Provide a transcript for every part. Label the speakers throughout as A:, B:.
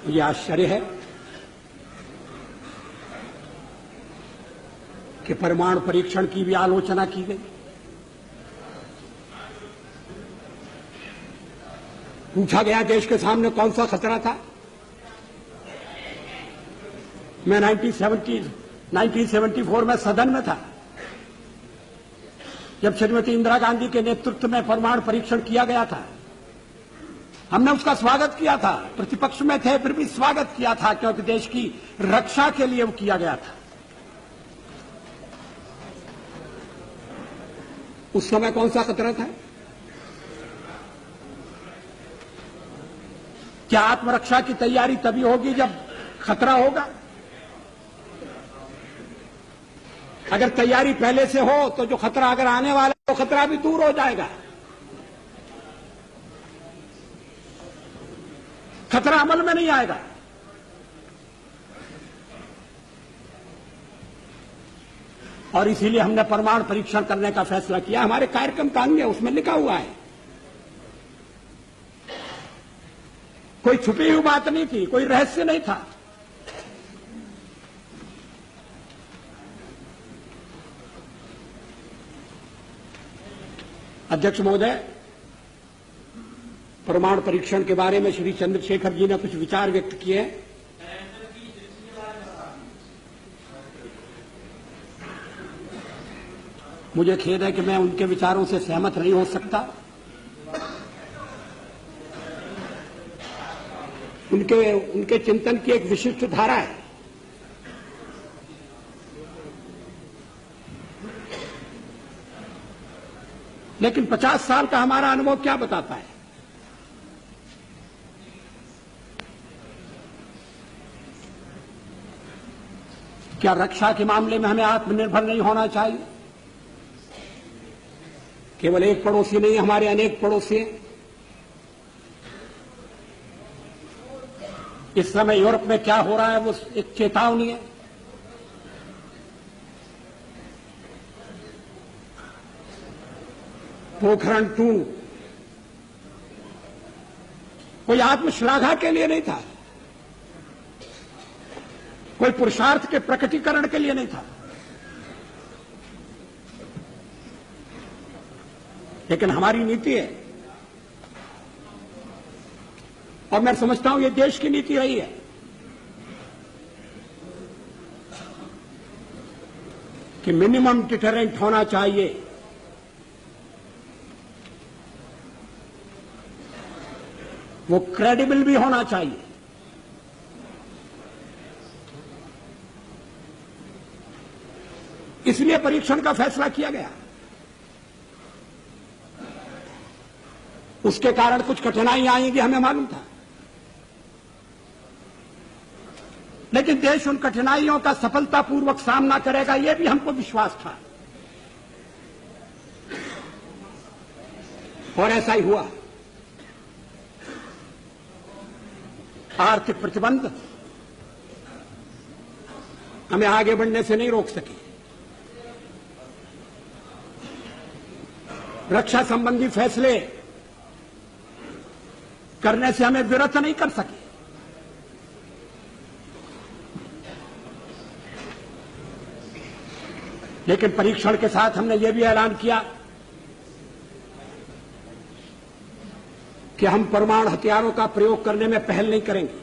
A: मुझे आश्चर्य है कि परमाणु परीक्षण की भी आलोचना की गई। पूछा गया देश के सामने कौन सा खतरा था। मैं 1974 में सदन में था जब श्रीमती इंदिरा गांधी के नेतृत्व में परमाणु परीक्षण किया गया था। हमने उसका स्वागत किया था, प्रतिपक्ष में थे फिर भी स्वागत किया था, क्योंकि देश की रक्षा के लिए वो किया गया था। उस समय कौन सा खतरा था? क्या आत्मरक्षा की तैयारी तभी होगी जब खतरा होगा? अगर तैयारी पहले से हो तो जो खतरा अगर आने वाला है तो खतरा भी दूर हो जाएगा। खतरा अमल में नहीं आएगा। और इसीलिए हमने परमाणु परीक्षण करने का फैसला किया। हमारे कार्यक्रम का अंग है, उसमें लिखा हुआ है। कोई छुपी हुई बात नहीं थी, कोई रहस्य नहीं था। अध्यक्ष महोदय, परमाणु परीक्षण के बारे में श्री चंद्रशेखर जी ने कुछ विचार व्यक्त किए हैं। मुझे खेद है कि मैं उनके विचारों से सहमत नहीं हो सकता। उनके चिंतन की एक विशिष्ट धारा है। लेकिन 50 साल का हमारा अनुभव क्या बताता है? क्या रक्षा के मामले में हमें आत्मनिर्भर नहीं होना चाहिए? केवल एक पड़ोसी नहीं, हमारे अनेक पड़ोसी हैं। इस समय यूरोप में क्या हो रहा है वो एक चेतावनी है। पोखरण 2 कोई आत्मश्लाघा के लिए नहीं था, कोई पुरुषार्थ के प्रकटीकरण के लिए नहीं था, लेकिन हमारी नीति है और मैं समझता हूं ये देश की नीति रही है कि मिनिमम डिटरेंट होना चाहिए। वो क्रेडिबल भी होना चाहिए। इसलिए परीक्षण का फैसला किया गया। उसके कारण कुछ कठिनाइयां आएंगी, हमें मालूम था, लेकिन देश उन कठिनाइयों का सफलतापूर्वक सामना करेगा, यह भी हमको विश्वास था और ऐसा ही हुआ। आर्थिक प्रतिबंध हमें आगे बढ़ने से नहीं रोक सके। रक्षा संबंधी फैसले करने से हमें विरत नहीं कर सके। लेकिन परीक्षण के साथ हमने यह भी ऐलान किया कि हम परमाणु हथियारों का प्रयोग करने में पहल नहीं करेंगे।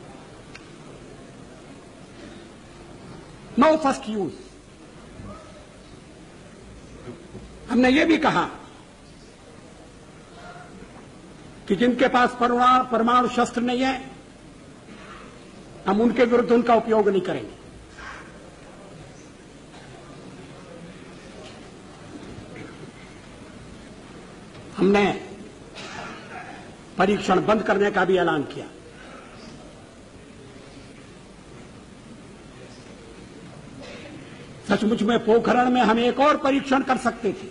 A: No first use. हमने यह भी कहा कि जिनके पास परमाणु शस्त्र नहीं है, हम उनके विरुद्ध उनका उपयोग नहीं करेंगे। हमने परीक्षण बंद करने का भी ऐलान किया। सचमुच में पोखरण में हम एक और परीक्षण कर सकते थे,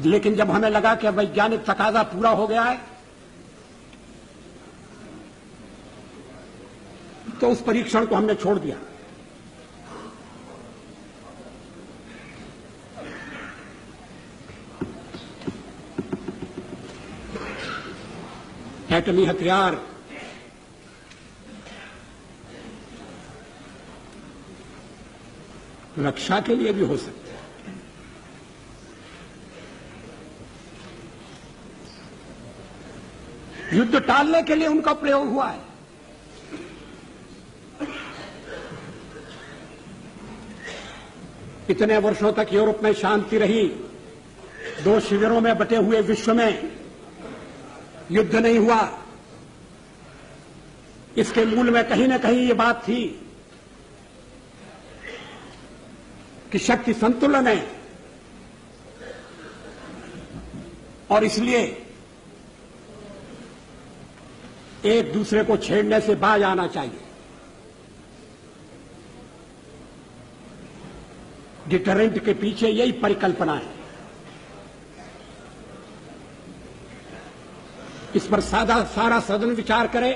A: लेकिन जब हमें लगा कि वैज्ञानिक तकाजा पूरा हो गया है तो उस परीक्षण को हमने छोड़ दिया। एटमी हथियार रक्षा के लिए भी हो सकते हैं। युद्ध टालने के लिए उनका प्रयोग हुआ है। इतने वर्षों तक यूरोप में शांति रही, दो शिविरों में बटे हुए विश्व में युद्ध नहीं हुआ। इसके मूल में कहीं न कहीं ये बात थी कि शक्ति संतुलन है और इसलिए एक दूसरे को छेड़ने से बाज आना चाहिए। डिटरेंट के पीछे यही परिकल्पना है। इस पर सारा सदन विचार करे,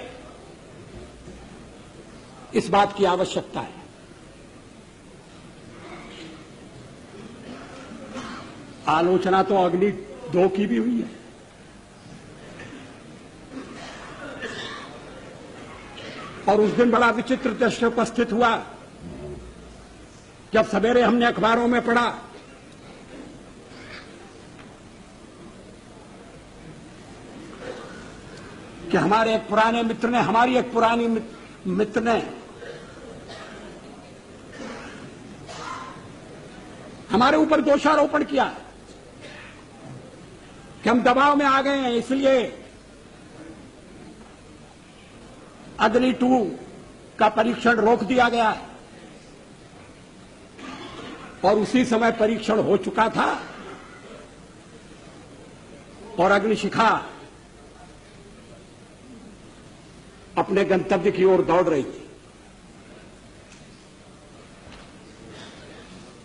A: इस बात की आवश्यकता है। आलोचना तो अग्नि 2 की भी हुई है। और उस दिन बड़ा विचित्र दृश्य उपस्थित हुआ जब सवेरे हमने अखबारों में पढ़ा कि हमारे एक पुराने मित्र ने, हमारी एक पुरानी मित्र ने हमारे ऊपर दोषारोपण किया कि हम दबाव में आ गए हैं, इसलिए अग्नि 2 का परीक्षण रोक दिया गया है। और उसी समय परीक्षण हो चुका था और अग्निशिखा अपने गंतव्य की ओर दौड़ रही थी।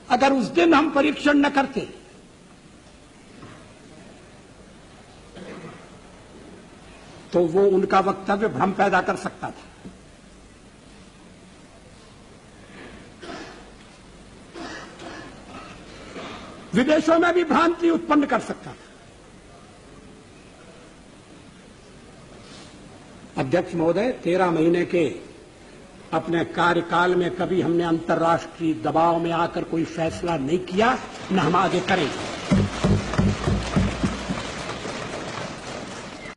A: अगर उस दिन हम परीक्षण न करते तो वो उनका वक्तव्य भ्रम पैदा कर सकता था। विदेशों में भी भ्रांति उत्पन्न कर सकता था। अध्यक्ष महोदय, 13 महीने के अपने कार्यकाल में कभी हमने अंतर्राष्ट्रीय दबाव में आकर कोई फैसला नहीं किया, न हम आगे करेंगे।